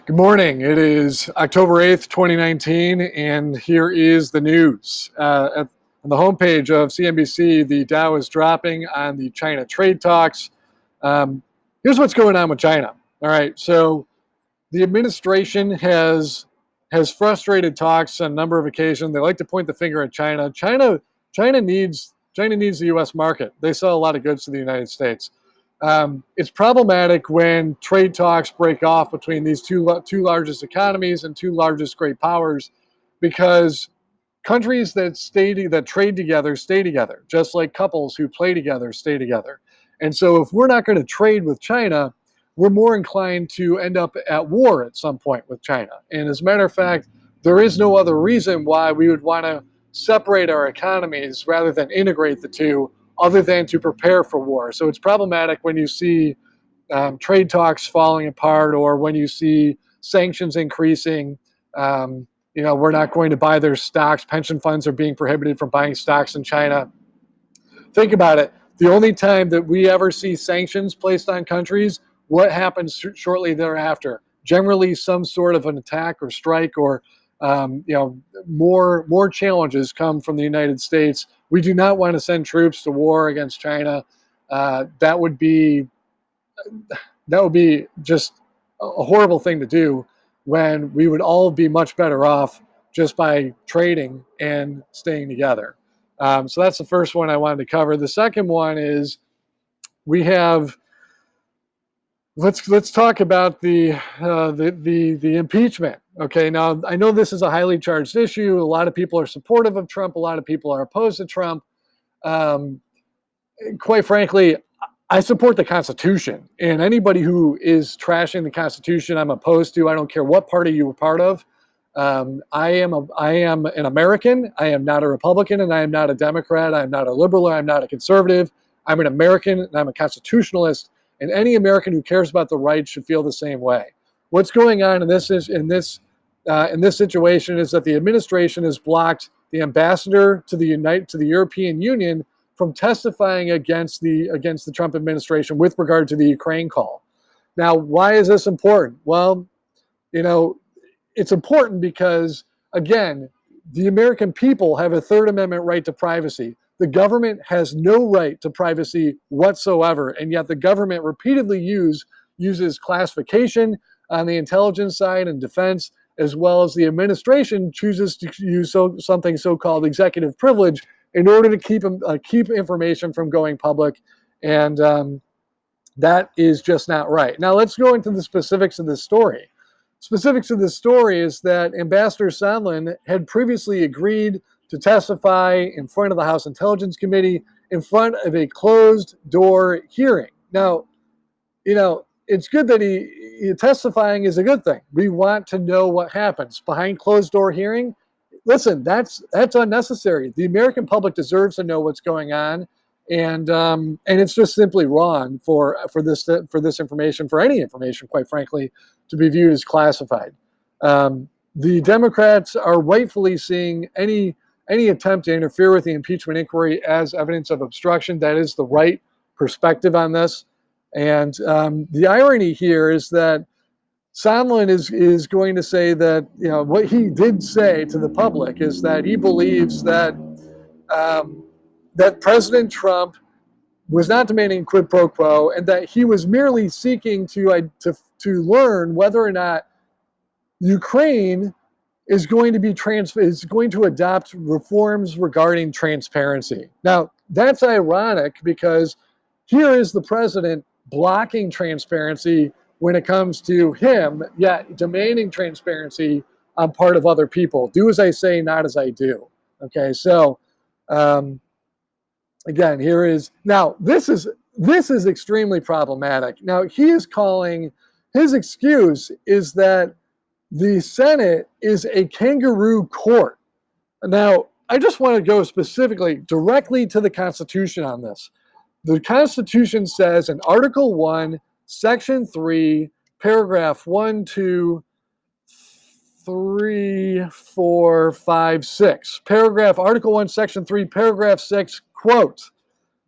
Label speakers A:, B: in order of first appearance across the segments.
A: Good morning. It is October 8th, 2019, and here is the news. On the homepage of CNBC, the Dow is dropping on the China trade talks. Here's what's going on with China. All right, so the administration has frustrated talks on a number of occasions. They like to point the finger at China. China needs the U.S. market. They sell a lot of goods to the United States. It's problematic when trade talks break off between these two largest economies and two largest great powers, because countries that trade together stay together, just like couples who play together stay together. And so, if we're not going to trade with China, we're more inclined to end up at war at some point with China. And as a matter of fact, there is no other reason why we would want to separate our economies rather than integrate the two, other than to prepare for war. So it's problematic when you see trade talks falling apart, or when you see sanctions increasing. We're not going to buy their stocks. Pension funds are being prohibited from buying stocks in China. Think about it. The only time that we ever see sanctions placed on countries, what happens shortly thereafter? Generally, some sort of an attack or strike, or more challenges come from the United States. We do not want to send troops to war against China. That would be just a horrible thing to do, when we would all be much better off just by trading and staying together. So that's the first one I wanted to cover. The second one is we have. Let's talk about the impeachment. Okay, now I know this is a highly charged issue. A lot of people are supportive of Trump. A lot of people are opposed to Trump. Quite frankly, I support the Constitution, and anybody who is trashing the Constitution, I'm opposed to. I don't care what party you were part of. I am an American. I am not a Republican, and I am not a Democrat. I am not a liberal. I am not a conservative. I'm an American, and I'm a constitutionalist. And any American who cares about the rights should feel the same way. What's going on in this situation is that the administration has blocked the ambassador to the European Union from testifying against the Trump administration with regard to the Ukraine call. Now, why is this important? Well, it's important because, again, the American people have a Third Amendment right to privacy. The government has no right to privacy whatsoever, and yet the government repeatedly uses classification on the intelligence side and defense, as well as the administration chooses to use something so-called executive privilege in order to keep information from going public, and that is just not right. Now let's go into the specifics of this story. Specifics of this story is that Ambassador Sondland had previously agreed to testify in front of the House Intelligence Committee in front of a closed-door hearing. Now, it's good that he testifying is a good thing. We want to know what happens behind closed-door hearing. Listen, that's unnecessary. The American public deserves to know what's going on, and it's just simply wrong for this information, for any information, quite frankly, to be viewed as classified. The Democrats are rightfully seeing any attempt to interfere with the impeachment inquiry as evidence of obstruction. That is the right perspective on this. And the irony here is that Sondland is going to say that, what he did say to the public is that he believes that that President Trump was not demanding quid pro quo, and that he was merely seeking to learn whether or not Ukraine is going to adopt reforms regarding transparency. Now, that's ironic, because here is the president blocking transparency when it comes to him, yet demanding transparency on part of other people. Do as I say, not as I do. Okay, so again, this is extremely problematic. Now, he is calling, his excuse is that the Senate is a kangaroo court. Now, I just want to go specifically directly to the Constitution on this. The Constitution says in Article 1, Section 3, paragraph 1, 2, 3, 4, 5, 6. Article 1, Section 3, paragraph 6, quote,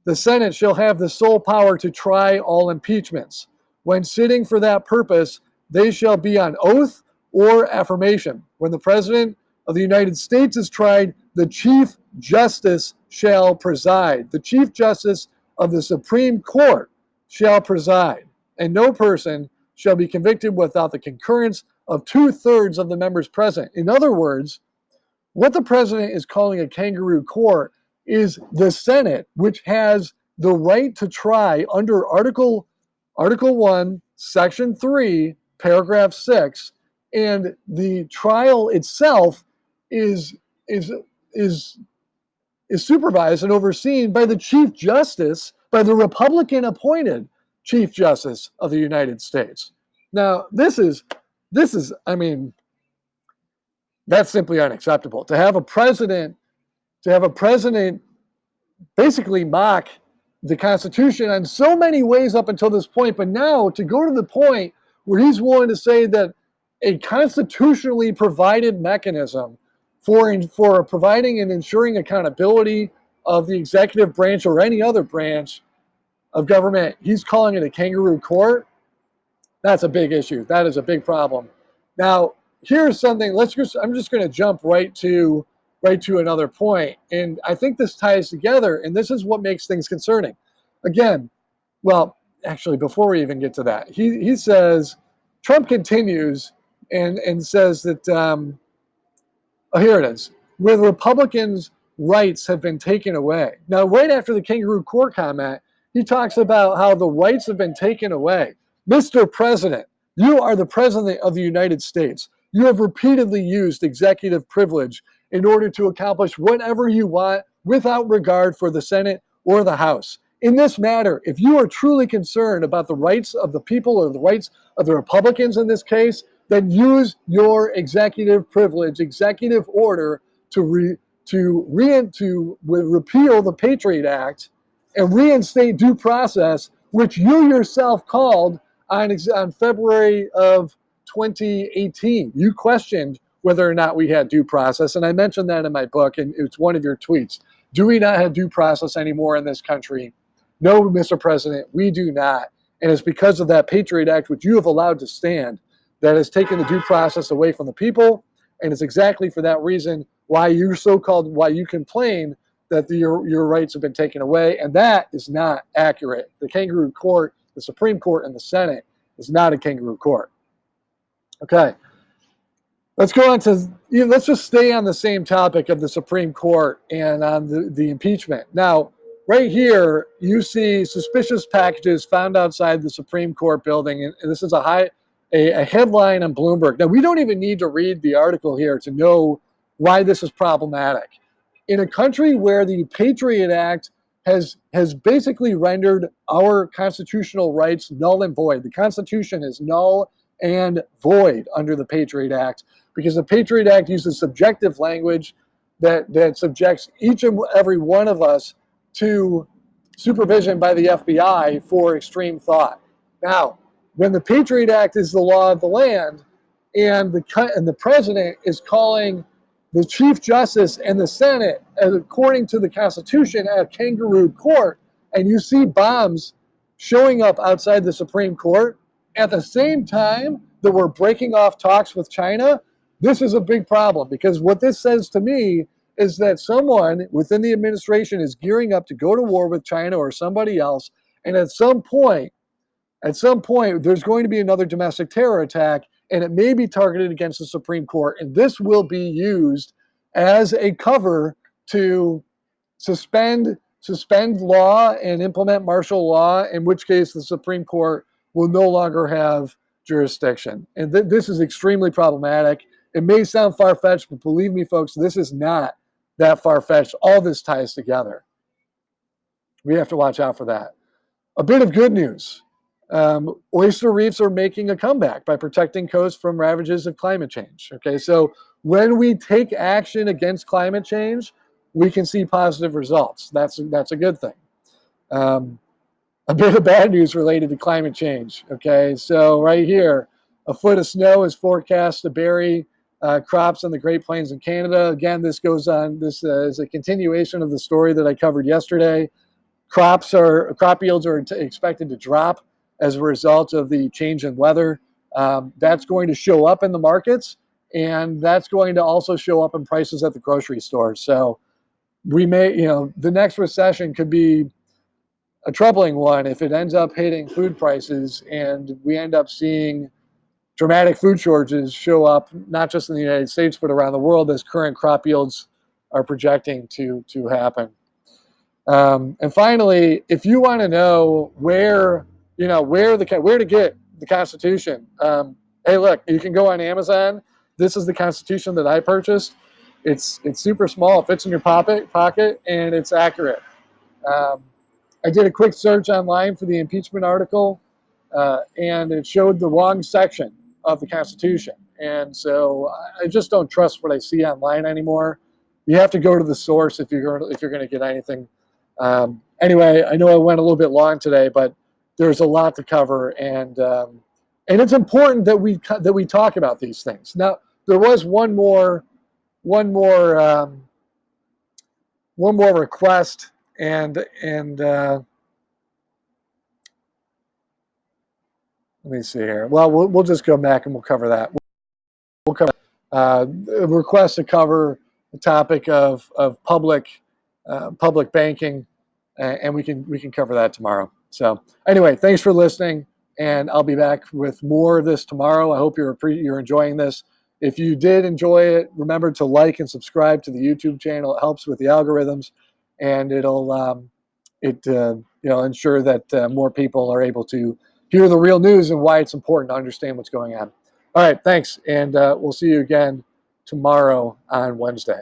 A: "The Senate shall have the sole power to try all impeachments. When sitting for that purpose, they shall be on oath or affirmation. When the President of the United States is tried, the Chief Justice shall preside. The Chief Justice of the Supreme Court shall preside, and no person shall be convicted without the concurrence of 2/3 of the members present. In other words, what the president is calling a kangaroo court is the Senate, which has the right to try under Article 1, Section 3, Paragraph 6, and the trial itself is is is is supervised and overseen by the Chief Justice, by the Republican appointed Chief Justice of the United States. Now, I mean, that's simply unacceptable. To have a president basically mock the Constitution in so many ways up until this point, but now to go to the point where he's willing to say that a constitutionally provided mechanism for providing and ensuring accountability of the executive branch or any other branch of government, he's calling it a kangaroo court. That's a big issue. That is a big problem. Now, here's something. I'm just going to jump right to another point, and I think this ties together, and this is what makes things concerning. Again, well, actually, before we even get to that, he says, Trump continues and says that oh, here it is, where the Republicans' rights have been taken away. Now, right after the kangaroo court comment, he talks about how the rights have been taken away. Mr. President, you are the President of the United States. You have repeatedly used executive privilege in order to accomplish whatever you want without regard for the Senate or the House. In this matter, if you are truly concerned about the rights of the people or the rights of the Republicans in this case, then use your executive privilege, executive order to repeal the Patriot Act and reinstate due process, which you yourself called on February of 2018. You questioned whether or not we had due process, and I mentioned that in my book, and it's one of your tweets. Do we not have due process anymore in this country? No, Mr. President, we do not. And it's because of that Patriot Act, which you have allowed to stand, that has taken the due process away from the people. And it's exactly for that reason why you complain that your rights have been taken away. And that is not accurate. The kangaroo court, the Supreme Court, and the Senate is not a kangaroo court. Okay. Let's go on to, let's just stay on the same topic of the Supreme Court and on the impeachment. Now, right here, you see suspicious packages found outside the Supreme Court building. And this is a headline on Bloomberg. Now, we don't even need to read the article here to know why this is problematic. In a country where the Patriot Act has basically rendered our constitutional rights null and void. The Constitution is null and void under the Patriot Act because the Patriot Act uses subjective language that subjects each and every one of us to supervision by the FBI for extreme thought. Now, when the Patriot Act is the law of the land and the president is calling the Chief Justice and the Senate, according to the Constitution, a kangaroo court, and you see bombs showing up outside the Supreme Court at the same time that we're breaking off talks with China, this is a big problem, because what this says to me is that someone within the administration is gearing up to go to war with China or somebody else, and at some point, there's going to be another domestic terror attack, and it may be targeted against the Supreme Court, and this will be used as a cover to suspend law and implement martial law, in which case the Supreme Court will no longer have jurisdiction. And this is extremely problematic. It may sound far-fetched, but believe me, folks, this is not that far-fetched. All this ties together. We have to watch out for that. A bit of good news. Oyster reefs are making a comeback by protecting coasts from ravages of climate change. Okay, so when we take action against climate change, we can see positive results. That's a good thing. A bit of bad news related to climate change. Okay, so right here, a foot of snow is forecast to bury crops in the Great Plains in Canada. Again, this goes on. This is a continuation of the story that I covered yesterday. Crop yields are expected to drop as a result of the change in weather. That's going to show up in the markets, and that's going to also show up in prices at the grocery store. So we may, the next recession could be a troubling one if it ends up hitting food prices and we end up seeing dramatic food shortages show up, not just in the United States, but around the world as current crop yields are projecting to happen. And finally, if you want to know where to get the Constitution, hey, look, you can go on Amazon. This is the Constitution that I purchased. It's super small. It fits in your pocket, and it's accurate. Um, I did a quick search online for the impeachment article, and it showed the wrong section of the Constitution. And so I just don't trust what I see online anymore. You have to go to the source if you're going to get anything. Anyway, I know I went a little bit long today, but there's a lot to cover, and it's important that we talk about these things. Now, there was one more request, and let me see here. Well, we'll just go back and we'll cover that. We'll cover a request to cover the topic of public banking, and we can cover that tomorrow. So anyway, thanks for listening, and I'll be back with more of this tomorrow. I hope you're enjoying this. If you did enjoy it, remember to like and subscribe to the YouTube channel. It helps with the algorithms, and it'll ensure that more people are able to hear the real news and why it's important to understand what's going on. All right, thanks, and we'll see you again tomorrow on Wednesday.